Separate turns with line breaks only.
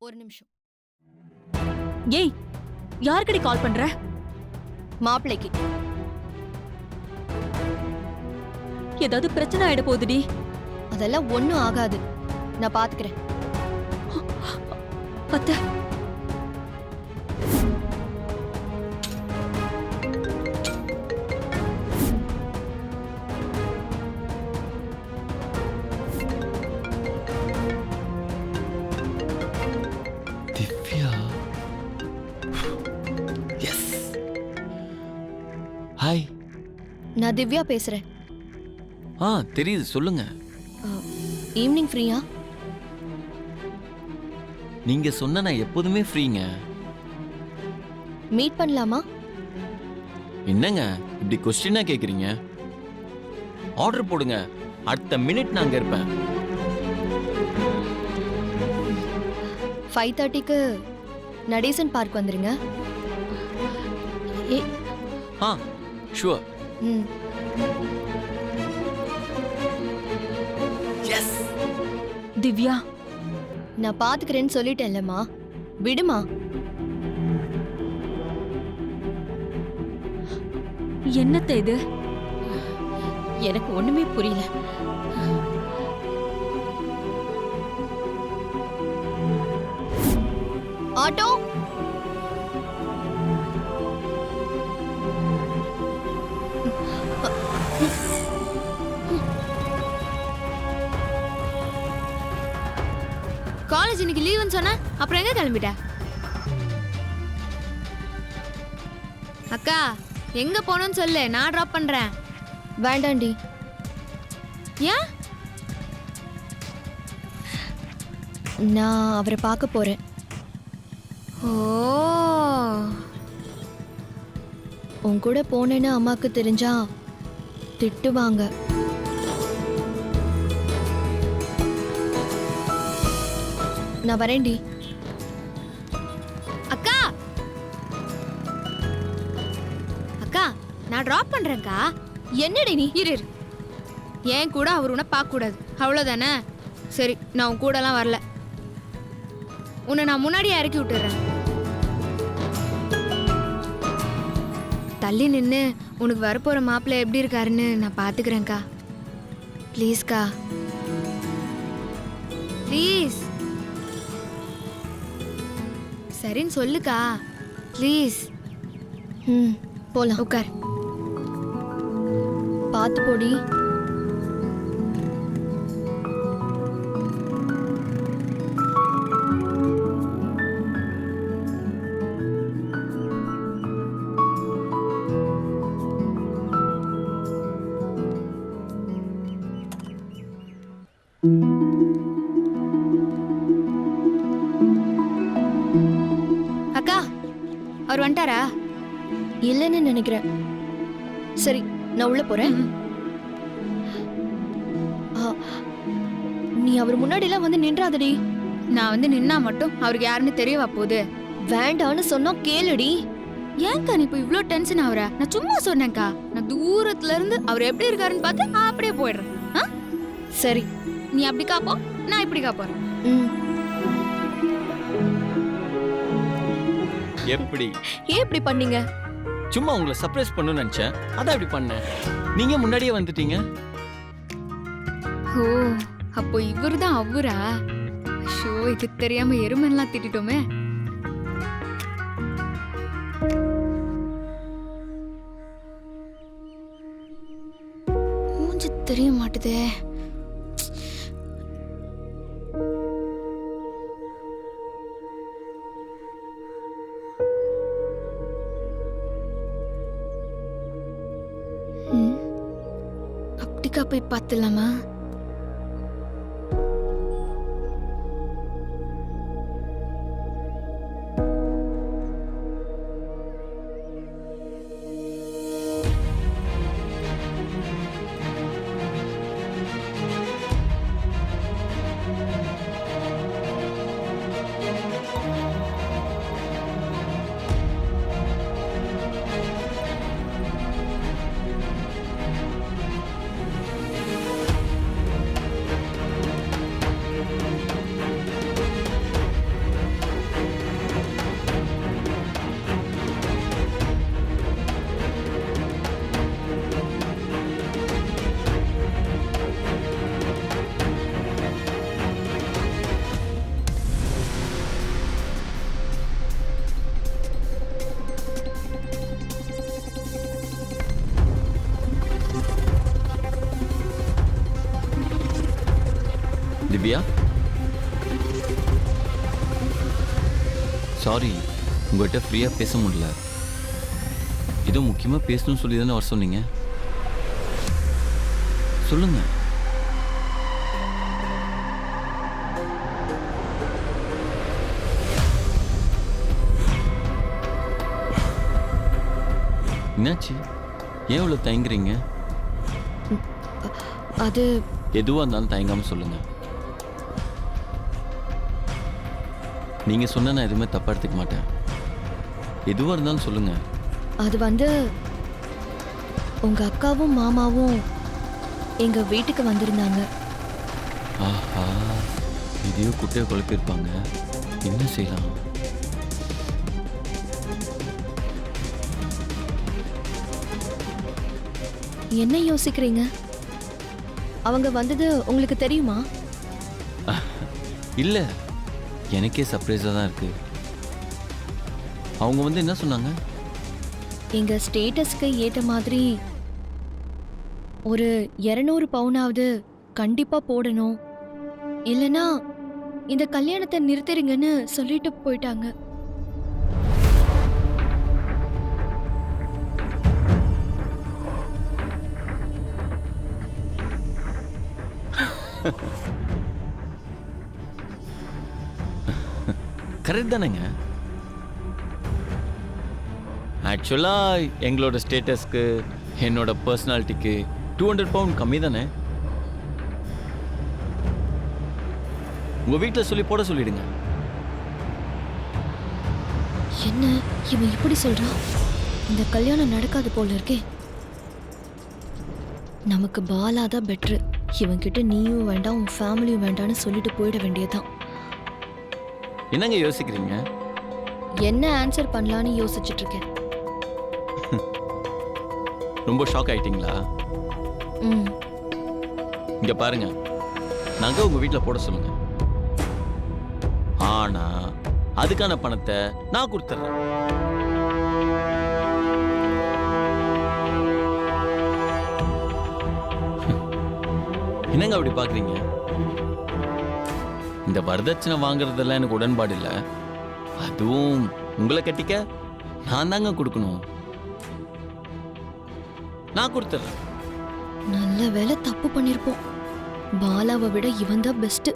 ஒரு நிமிஷம்.
ஏய், யாருக்கடி கால் பண்ற?
மாப்பிள்ளைக்கு.
ஏதாவது பிரச்சனை ஆயிட போகுதுடி.
அதெல்லாம் ஒண்ணும் ஆகாது, நான் பாத்துக்கிறேன்.
அத்தை,
திவ்யா. எஸ். ஹாய்.
நான் திவ்யா பேசுறேன்.
தெரியுது, சொல்லுங்க.
ஈவினிங் ஃப்ரீயா?
நீங்க சொன்ன நான் எப்போதுமே ஃப்ரீங்க.
மீட் பண்ணலாமா?
என்னங்க இப்படி கொஸ்டினா கேக்குறீங்க? ஆர்டர் போடுங்க, அடுத்த மினிட் நான் அங்க இருப்பேன்.
5:30க்கு நடேசன் பார்க் வந்துருங்க.
ஷுவர்.
ம்.
எஸ்.
திவ்யா,
நான் பாத்துக்கிறேன்னு சொல்லிட்டேன்லம்மா, விடுமா.
என்னத்த இது?
எனக்கு ஒண்ணுமே புரியல.
ஆட்டோ.
காலேஜ் இன்னைக்கு லீவுன்னு சொன்ன, அப்புறம் எங்க கிளம்பிட்ட? அக்கா, எங்க போகணும்னு சொல்லு, நான் டிராப் பண்றேன்.
வேண்டாண்டி.
ஏன்?
நான் அவரை பார்க்க போறேன்.
ஓ,
உன் கூட போனேன்னு அம்மாக்கு தெரிஞ்சா திட்டுவாங்க. நான் வரேன்டி.
அக்கா அக்கா, நான் டிராப் பண்றேன்க்கா.
என்னடி நீ?
இரு இரு. ஏன் கூட அவர் உன்னை பார்க்க கூடாது, அவ்வளோதானே? சரி, நான் உன் கூடலாம் வரல. உன்னை நான் முன்னாடியே இறக்கி விட்டுறேன். தள்ளி நின்று உனக்கு வரப்போற மாப்பிள்ளை எப்படி இருக்காருன்னு நான் பார்த்துக்கிறேன்க்கா. ப்ளீஸ்க்கா, ப்ளீஸ். சரின்னு சொல்லுக்கா, ப்ளீஸ்.
ம், போலாம்.
உட்கார்.
பார்த்து போடி.
அக்கா, அவர் வந்துட்டாரா?
இல்லைன்னு நினைக்கிறேன். சரி, நான் உள்ள போறேன். நீ அவர் முன்னாடிலாம் வந்து நின்றாதடி.
நான் வந்து நின்னா மட்டும் அவருக்கு யாருன்னு தெரியவா போகுது?
வேண்டான்னு சொன்னா கேளுடி.
ஏன்க்கா நீ இப்போ இவ்ளோ டென்ஷன் ஆகுற? நான் சும்மா சொன்னேன்க்கா. நான் தூரத்துல இருந்து அவர் எப்படி இருக்காருன்னு பார்த்து அப்படியே போயிடுறேன்.
சரி,
நீ அப்படி காப்போ, நான் இப்படி காப்போறேன்.
ம்.
எப்படி?
ஏன் இப்படி பண்ணீங்க?
சும்மா உங்களை சர்ப்ரைஸ் பண்ணணும்னு நினைச்சேன், அதான் இப்படி பண்ணேன். நீங்க முன்னாடியே வந்துட்டீங்க.
ஓ, அப்போ இவர்தான் அவரா? ஷோ, இது தெரியாம எருமெல்லாம் திட்டிட்டோமே. மூஞ்சி தெரிய மாட்டுதே. அப்படிக்கா போய் பார்த்துலாமா?
திவ்யா, சாரி, உங்கள்கிட்ட ஃப்ரீயாக பேச முடியல. ஏதோ முக்கியமாக பேசணும்னு சொல்லி தானே வர சொன்னீங்க. சொல்லுங்க. என்னாச்சு? ஏன் இவ்வளோ தயங்குறீங்க?
அது
எதுவாக இருந்தாலும் தயங்காமல் சொல்லுங்க. நீங்க சொன்ன நான் எதுவுமே தப்பா எடுத்துக்க மாட்டேன். எதுவாக இருந்தாலும் சொல்லுங்க.
அது வந்து உங்க அக்காவும் மாமாவும் எங்க வீட்டுக்கு வந்திருந்தாங்க.
ஆஹா, இதையோ குட்டையை குழப்பியிருப்பாங்க. என்ன செய்யலாம்?
என்ன யோசிக்கிறீங்க? அவங்க வந்தது உங்களுக்கு தெரியுமா?
இல்ல, எனக்கே சர்ப்ரைஸாக தான் இருக்கு. அவங்க வந்து என்ன சொன்னாங்க?
எங்க ஸ்டேட்டஸ்க்கு ஏத்த மாதிரி ஒரு 200 பவுனாவது கண்டிப்பா போடணும், இல்லனா இந்த கல்யாணத்தை நிறுத்துறீங்கன்னு சொல்லிட்டு போயிட்டாங்க.
கரெக்ட் தானேங்க? ஆக்சுவலாக எங்களோட ஸ்டேட்டஸ்க்கு என்னோட பர்சனாலிட்டிக்கு 200 பவுண்ட் கம்மி தானே? உங்கள் வீட்டில் சொல்லி போட சொல்லிடுங்க.
என்ன இவன் இப்படி சொல்றான்? இந்த கல்யாணம் நடக்காது போல இருக்கே. நமக்கு பாலா தான் பெட்ரு. இவன்கிட்ட நீயும் வேண்டாம் உன் ஃபேமிலியும் வேண்டாம்னு சொல்லிட்டு போயிட வேண்டியதுதான்.
என்னங்க யோசிக்கிறீங்க?
என்ன ஆன்சர் பண்ணலான்னு யோசிச்சுட்டு இருக்கேன்.
ரொம்ப ஷாக் ஆயிட்டீங்களா?
ம்,
இங்க பாருங்க, நகை உங்க வீட்டில் போட சொல்லுங்க. ஆனா அதுக்கான பணத்தை நான் கொடுத்துட்றேன். என்னங்க அப்படி பாக்குறீங்க? இந்த வரதட்சணை வாங்குறதெல்லாம் எனக்கு உடன்பாடு இல்லை. அதுவும் உங்களை கட்டிக்க நான் தாங்க கொடுக்கணும். நான் கொடுத்துட்றேன்.
நல்ல வேளை தப்பு பண்ணிருப்போம். பாலாவை விட இவன் தான் பெஸ்ட்.